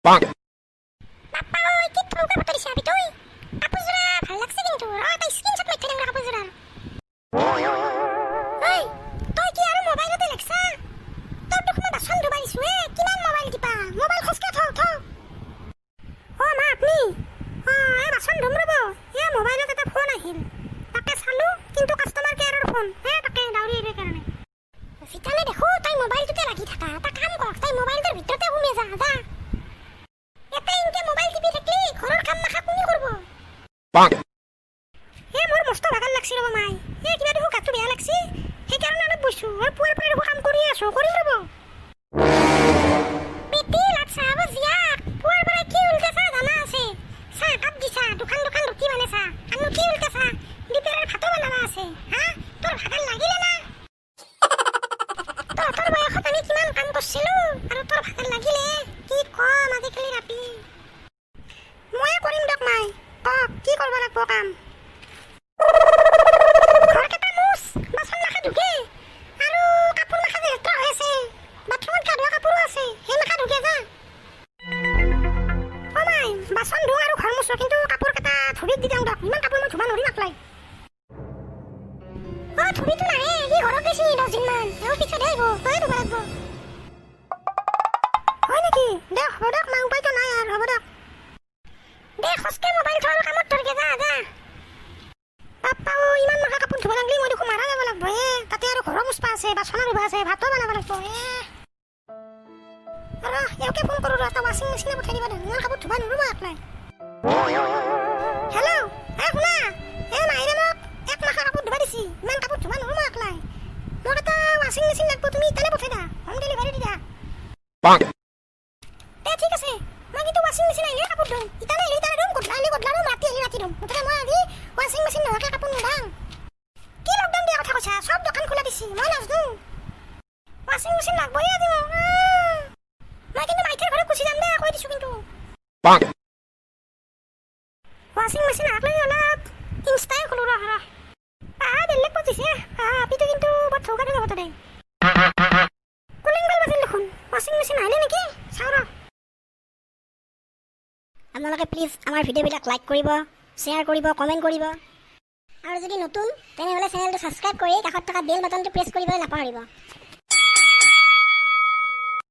বাপ্পা ওই কি তুমি কথা দিছ আবি তুই কাপোৰজোৰা ভাল লাগছে কিন্তু এটা স্ক্ৰিনশ্বট মাৰি থৈ কাপোৰজোৰা এই তই কি আৰু মোবাইলতে লাগছা তোৰ দুখ মই বাচন ধুবা দিছো কিমান মোবাইল টিপা মোবাইল খসকে থ অ মা আপনি এই বাচন ধুম ৰব মোবাইলত এটা ফোন আহিল তাকে চালো কিন্তু কাস্টমাৰ কেয়াৰৰ ফোন তাকে দাউৰি এৰে কাৰণে সিতানে দেখো তাই মোবাইলটোতে লাগি থাকা এটা কাম কৰ তাই মোবাইলটোৰ ভিতৰতে ঘুমে যা এটা ইনকে মোবাইল টিপি থাকলি ঘৰৰ কাম নাখা কোনি কৰব মোৰ মস্ত ভাগাল লাগছি ৰব মাই কিবা দেখো গাটো বেয়া লাগছি সেই কাৰণে অলপ বইছো আৰ পুৱাৰ পৰা দেখো কাম কৰি আছো কৰিম ৰব বেটি লাচ্ছা বজিয়া পুৱাৰ পৰা কি উল্টা চা জানা আছে চা কাপ দিছা দোকান ৰুটি মানে চা আনু কি উল্টা চা দিপেৰ ভাতো বনাবা আছে তোৰ ভাগাল লাগিলে না তোৰ বয়সত আমি কিমান কাম কৰিছিলো আৰু তোৰ ভাগাল লাগিলে কি কম আজিকালি ৰাপি মই কৰিম দক মাই কি কৰিব লাগিব কাম ঘৰকেইটা মুচ বাচন মাখা ধুকে আৰু কাপোৰ মাখা যে লেতেৰা হৈ আছে বাথৰুমত গা ধোৱা কাপোৰো আছে সেই মাখা ধুকে যা মাই বাচন ধুওঁ আৰু ঘৰ মুচো কিন্তু কাপোৰকেইটা ধুবিত দি দিওঁ দক ইমান কাপোৰ মই ধুবা নৰি নাপলাই ধুবিতো নাহে সি ঘৰত গৈছি 10 দিনমান পিছত আহিব তই ধুবা লাগিব হয় নেকি দে হ'ব দক মা উপায়তো নাই আৰু হ'ব দক দে খসকে মোবাইল থোৱাৰ কামত ধৰকে যা বাপ্পা ইমান মাখা কাপোৰ ধুব লাগলি মই দেখো মাৰা যাব লাগব তাতে আৰু ঘৰৰ মুচপা আছে বাচন ধুবা আছে ভাতো বনাব লাগব আৰু এওকে ফোন কৰো এটা ৱাশ্বিং মেচিনে পঠাই দিবা দে ইমান কাপোৰ ধুবা নৰো মই একলাই হেল্ল' শুনা মাইৰে মোক এক মাখা কাপোৰ ধুবা দিছি ইমান কাপোৰ ধুবা নৰো মই একলাই মোক এটা ৱাশ্বিং মেচিন লাগব তুমি ইতালে পঠাই দা হোম ডেলিভাৰী দি দা ঠিক আছে মই কিন্তু ৱাশ্বিং মেচিন আহিলে কাপোৰ ধুম ইতালে ধুম গধলা ধুম ৰাতি ধুম মুঠতে মই আজি ৱাশ্বিং মেচিন নোহোৱাকে কাপোৰ নোধাং কি লকডাউন দিয়া কথা কৈছা সব দোকান খোলা দিছি মই নাজনো ৱাশ্বিং মেচিন লাগবই আজি মই কিন্তু মাইথাৰ ঘৰত গুচি যাম দে কৈ দিছো কিন্তু ৱাশ্বিং মেচিন আগলৈ অলপ ইনষ্টাই খোলো ৰা বেলেগ পজিছে আপিটো কিন্তু বৰ থৌকা দিব কথা দে কুলিং বেল বাজিল দেখোন ৱাশ্বিং মেচিন আহিলে নেকি চাওঁ ৰ আপোনালোকে প্লিজ আমাৰ ভিডিঅ'বিলাক লাইক কৰিব শ্বেয়াৰ কৰিব কমেণ্ট কৰিব আৰু যদি নতুন তেনেহ'লে চেনেলটো ছাবস্ক্ৰাইব কৰি কাষত থকা বেল বাটনটো প্ৰেছ কৰিবলৈ নাপাহৰিব